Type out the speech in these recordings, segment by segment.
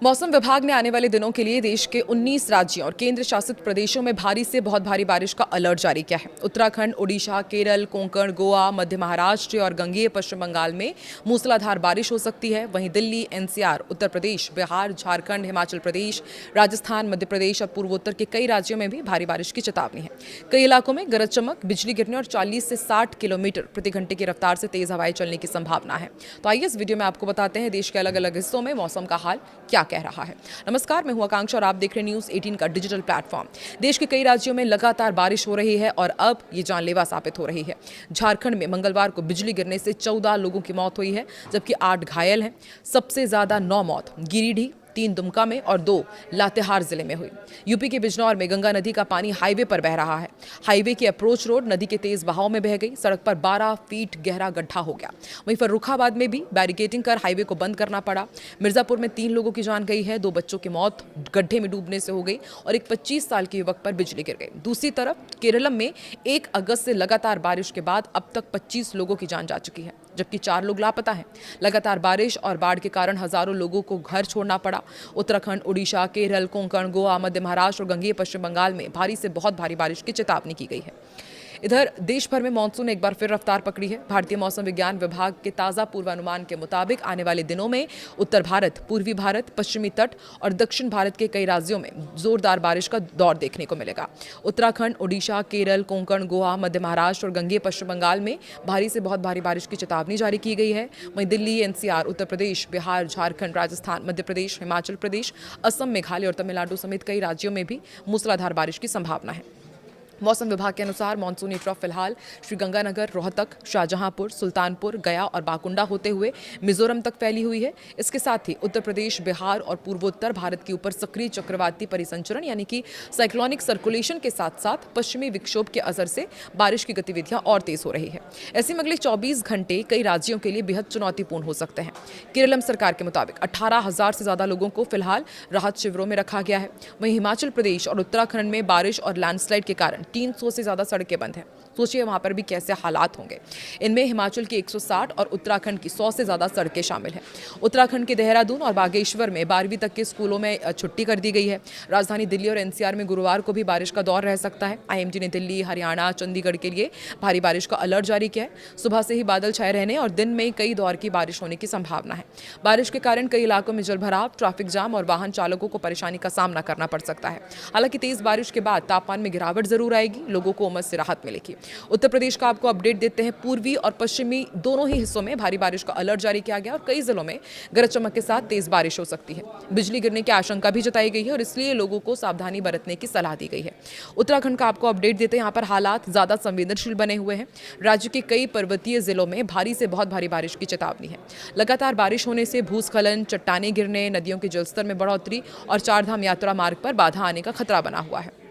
मौसम विभाग ने आने वाले दिनों के लिए देश के 19 राज्यों और केंद्र शासित प्रदेशों में भारी से बहुत भारी बारिश का अलर्ट जारी किया है। उत्तराखंड, ओडिशा, केरल, कोंकण, गोवा, मध्य महाराष्ट्र और गंगेय पश्चिम बंगाल में मूसलाधार बारिश हो सकती है। वहीं दिल्ली, एनसीआर, उत्तर प्रदेश, बिहार, झारखंड, हिमाचल प्रदेश, राजस्थान, मध्य प्रदेश और पूर्वोत्तर के कई राज्यों में भी भारी बारिश की चेतावनी है। कई इलाकों में गरज चमक, बिजली गिरने और 40 से 60 किलोमीटर प्रति घंटे की रफ्तार से तेज हवाएं चलने की संभावना है। तो आइए इस वीडियो में आपको बताते हैं देश के अलग अलग हिस्सों में मौसम का हाल क्या कह रहा है। नमस्कार, मैं हूं आकांक्षा और आप देख रहे हैं न्यूज़ 18 का डिजिटल प्लेटफॉर्म। देश के कई राज्यों में लगातार बारिश हो रही है और अब ये जानलेवा साबित हो रही है। झारखंड में मंगलवार को बिजली गिरने से 14 लोगों की मौत हुई है, जबकि 8 घायल हैं। सबसे ज्यादा 9 मौत गिरिडीह, 3 दुमका में और 2 लातेहार जिले में हुई। यूपी के बिजनौर में गंगा नदी का पानी हाईवे पर बह रहा है। हाईवे की अप्रोच रोड नदी के तेज बहाव में बह गई। सड़क पर 12 फीट गहरा गड्ढा हो गया। वहीं फर्रुखाबाद में भी बैरिकेडिंग कर हाईवे को बंद करना पड़ा। मिर्जापुर में 3 लोगों की जान गई है। 2 बच्चों की मौत गड्ढे में डूबने से हो गई और एक 25 साल के युवक पर बिजली गिर गई। दूसरी तरफ केरलम में 1 अगस्त से लगातार बारिश के बाद अब तक 25 लोगों की जान जा चुकी है, जबकि 4 लोग लापता हैं। लगातार बारिश और बाढ़ के कारण हजारों लोगों को घर छोड़ना पड़ा। उत्तराखंड, ओडिशा, केरल, कोंकण, गोवा, मध्य महाराष्ट्र और गंगेय पश्चिम बंगाल में भारी से बहुत भारी बारिश की चेतावनी की गई है। इधर देश भर में मानसून एक बार फिर रफ्तार पकड़ी है। भारतीय मौसम विज्ञान विभाग के ताजा पूर्वानुमान के मुताबिक आने वाले दिनों में उत्तर भारत, पूर्वी भारत, पश्चिमी तट और दक्षिण भारत के कई राज्यों में जोरदार बारिश का दौर देखने को मिलेगा। उत्तराखंड, ओडिशा, केरल, कोंकण, गोवा, मध्य महाराष्ट्र और गंगेय पश्चिम बंगाल में भारी से बहुत भारी बारिश की चेतावनी जारी की गई है। वहीं दिल्ली, एनसीआर, उत्तर प्रदेश, बिहार, झारखंड, राजस्थान, मध्य प्रदेश, हिमाचल प्रदेश, असम, मेघालय और तमिलनाडु समेत कई राज्यों में भी मूसलाधार बारिश की संभावना है। मौसम विभाग के अनुसार मानसूनी ट्रफ फिलहाल श्रीगंगानगर, रोहतक, शाहजहांपुर, सुल्तानपुर, गया और बाकुंडा होते हुए मिजोरम तक फैली हुई है। इसके साथ ही उत्तर प्रदेश, बिहार और पूर्वोत्तर भारत के ऊपर सक्रिय चक्रवाती परिसंचरण यानी कि साइक्लोनिक सर्कुलेशन के साथ साथ पश्चिमी विक्षोभ के असर से बारिश की गतिविधियां और तेज हो रही है। ऐसे में अगले 24 घंटे कई राज्यों के लिए बेहद चुनौतीपूर्ण हो सकते हैं। केरलम सरकार के मुताबिक 18,000 से ज्यादा लोगों को फिलहाल राहत शिविरों में रखा गया है। वहीं हिमाचल प्रदेश और उत्तराखंड में बारिश और लैंडस्लाइड के कारण 300 से ज्यादा सड़कें बंद हैं। सोचिए वहां पर भी कैसे हालात होंगे। इनमें हिमाचल की 160 और उत्तराखंड की 100 से ज्यादा सड़कें शामिल हैं। उत्तराखंड के देहरादून और बागेश्वर में 12वीं तक के स्कूलों में छुट्टी कर दी गई है। राजधानी दिल्ली और एनसीआर में गुरुवार को भी बारिश का दौर रह सकता है। आईएमडी ने दिल्ली, हरियाणा, चंडीगढ़ के लिए भारी बारिश का अलर्ट जारी किया है। सुबह से ही बादल छाए रहने और दिन में कई दौर की बारिश होने की संभावना है। बारिश के कारण कई इलाकों में जलभराव, ट्रैफिक जाम और वाहन चालकों को परेशानी का सामना करना पड़ सकता है। हालांकि तेज बारिश के बाद तापमान में गिरावट जरूर आएगी, लोगों को उमस से राहत मिलेगी। उत्तर प्रदेश का आपको अपडेट देते हैं। पूर्वी और पश्चिमी दोनों ही हिस्सों में भारी बारिश का अलर्ट जारी किया गया और कई जिलों में गरज चमक के साथ तेज बारिश हो सकती है। बिजली गिरने की आशंका भी जताई गई है और इसलिए लोगों को सावधानी बरतने की सलाह दी गई है। उत्तराखंड का आपको अपडेट देते हैं। यहाँ पर हालात ज्यादा संवेदनशील बने हुए हैं। राज्य के कई पर्वतीय जिलों में भारी से बहुत भारी बारिश की चेतावनी है। लगातार बारिश होने से भूस्खलन, चट्टानें गिरने, नदियों के जलस्तर में बढ़ोतरी और चारधाम यात्रा मार्ग पर बाधा आने का खतरा बना हुआ है।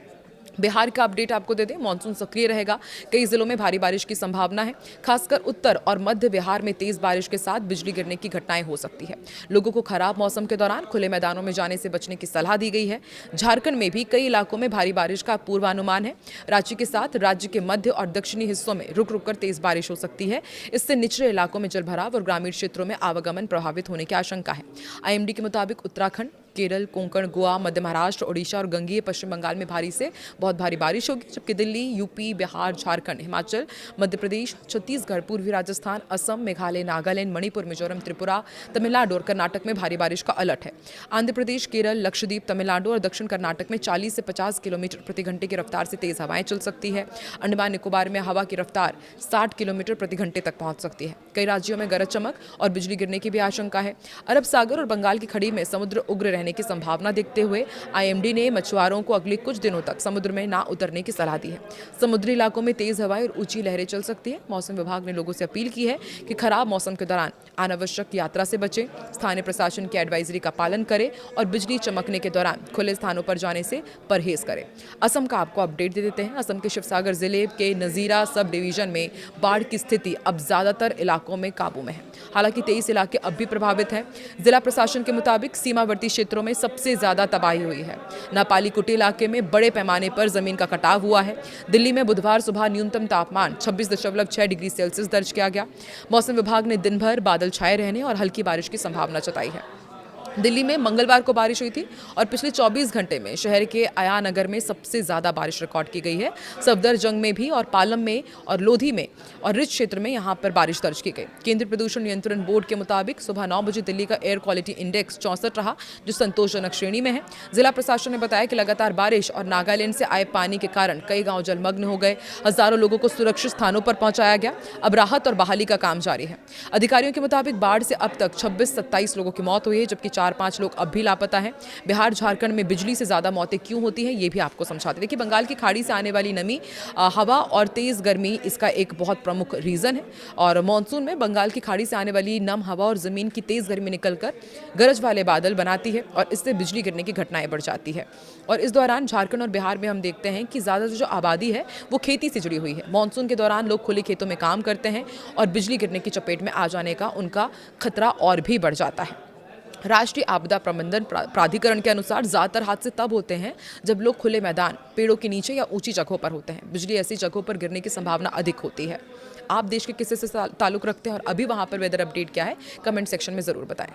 बिहार का अपडेट आपको दे दें। मानसून सक्रिय रहेगा। कई जिलों में भारी बारिश की संभावना है। खासकर उत्तर और मध्य बिहार में तेज बारिश के साथ बिजली गिरने की घटनाएं हो सकती है। लोगों को खराब मौसम के दौरान खुले मैदानों में जाने से बचने की सलाह दी गई है। झारखंड में भी कई इलाकों में भारी बारिश का पूर्वानुमान है। रांची के साथ राज्य के मध्य और दक्षिणी हिस्सों में रुक रुक कर तेज बारिश हो सकती है। इससे निचले इलाकों में जलभराव और ग्रामीण क्षेत्रों में आवागमन प्रभावित होने की आशंका है। आईएमडी के मुताबिक उत्तराखंड, केरल, कोंकण, गोवा, मध्य महाराष्ट्र, ओडिशा और गंगेय पश्चिम बंगाल में भारी से बहुत भारी बारिश होगी, जबकि दिल्ली, यूपी, बिहार, झारखंड, हिमाचल, मध्य प्रदेश, छत्तीसगढ़, पूर्वी राजस्थान, असम, मेघालय, नागालैंड, मणिपुर, मिजोरम, त्रिपुरा, तमिलनाडु और कर्नाटक में भारी बारिश का अलर्ट है। आंध्र प्रदेश, केरल, लक्षद्वीप, तमिलनाडु और दक्षिण कर्नाटक में 40 से 50 किलोमीटर प्रति घंटे की रफ्तार से तेज हवाएं चल सकती है। अंडमान निकोबार में हवा की रफ्तार 60 किलोमीटर प्रति घंटे तक पहुंच सकती है। कई राज्यों में गरज चमक और बिजली गिरने की भी आशंका है। अरब सागर और बंगाल की खाड़ी में समुद्र उग्र रहने की संभावना देखते हुए आईएमडी ने मछुआरों को अगले कुछ दिनों तक समुद्र में ना उतरने की सलाह दी है। समुद्री इलाकों में तेज हवाएं और ऊंची लहरें चल सकती है। मौसम विभाग ने लोगों से अपील की है कि खराब मौसम के दौरान अनावश्यक यात्रा से बचें, स्थानीय प्रशासन की एडवाइजरी का पालन करें और बिजली चमकने के दौरान खुले स्थानों पर जाने से परहेज करें। असम का आपको अपडेट दे देते हैं। असम के शिवसागर जिले के नजीरा सब डिवीजन में बाढ़ की स्थिति अब ज्यादातर इलाकों में काबू में है। हालांकि 23 इलाके अब भी प्रभावित हैं। जिला प्रशासन के मुताबिक सीमावर्ती क्षेत्रों में सबसे ज्यादा तबाही हुई है। नापाली कुटी इलाके में बड़े पैमाने पर जमीन का कटाव हुआ है। दिल्ली में बुधवार सुबह न्यूनतम तापमान 26.6 डिग्री सेल्सियस दर्ज किया गया। मौसम विभाग ने दिन भर बादल छाए रहने और हल्की बारिश की संभावना जताई है। दिल्ली में मंगलवार को बारिश हुई थी और पिछले 24 घंटे में शहर के आया नगर में सबसे ज़्यादा बारिश रिकॉर्ड की गई है। सफदरजंग में भी और पालम में और लोधी में और रिच क्षेत्र में यहाँ पर बारिश दर्ज की गई। केंद्रीय प्रदूषण नियंत्रण बोर्ड के मुताबिक सुबह 9 बजे दिल्ली का एयर क्वालिटी इंडेक्स 64 रहा, जो संतोषजनक श्रेणी में है। जिला प्रशासन ने बताया कि लगातार बारिश और नागालैंड से आए पानी के कारण कई गाँव जलमग्न हो गए। हजारों लोगों को सुरक्षित स्थानों पर पहुंचाया गया। अब राहत और बहाली का काम जारी है। अधिकारियों के मुताबिक बाढ़ से अब तक 26-27 लोगों की मौत हुई है, जबकि 4-5 लोग अब भी लापता हैं। बिहार झारखंड में बिजली से ज़्यादा मौतें क्यों होती हैं, ये भी आपको समझाते हैं। देखिए, बंगाल की खाड़ी से आने वाली नमी, हवा और तेज़ गर्मी इसका एक बहुत प्रमुख रीज़न है। और मानसून में बंगाल की खाड़ी से आने वाली नम हवा और ज़मीन की तेज़ गर्मी निकलकर गरज वाले बादल बनाती है और इससे बिजली गिरने की घटनाएं बढ़ जाती है। और इस दौरान झारखंड और बिहार में हम देखते हैं कि ज़्यादातर जो आबादी है वो खेती से जुड़ी हुई है। मानसून के दौरान लोग खुले खेतों में काम करते हैं और बिजली गिरने की चपेट में आ जाने का उनका खतरा और भी बढ़ जाता है। राष्ट्रीय आपदा प्रबंधन प्राधिकरण के अनुसार ज़्यादातर हादसे तब होते हैं जब लोग खुले मैदान, पेड़ों के नीचे या ऊंची जगहों पर होते हैं। बिजली ऐसी जगहों पर गिरने की संभावना अधिक होती है। आप देश के किसी से ताल्लुक़ रखते हैं और अभी वहाँ पर वेदर अपडेट क्या है, कमेंट सेक्शन में ज़रूर बताएं।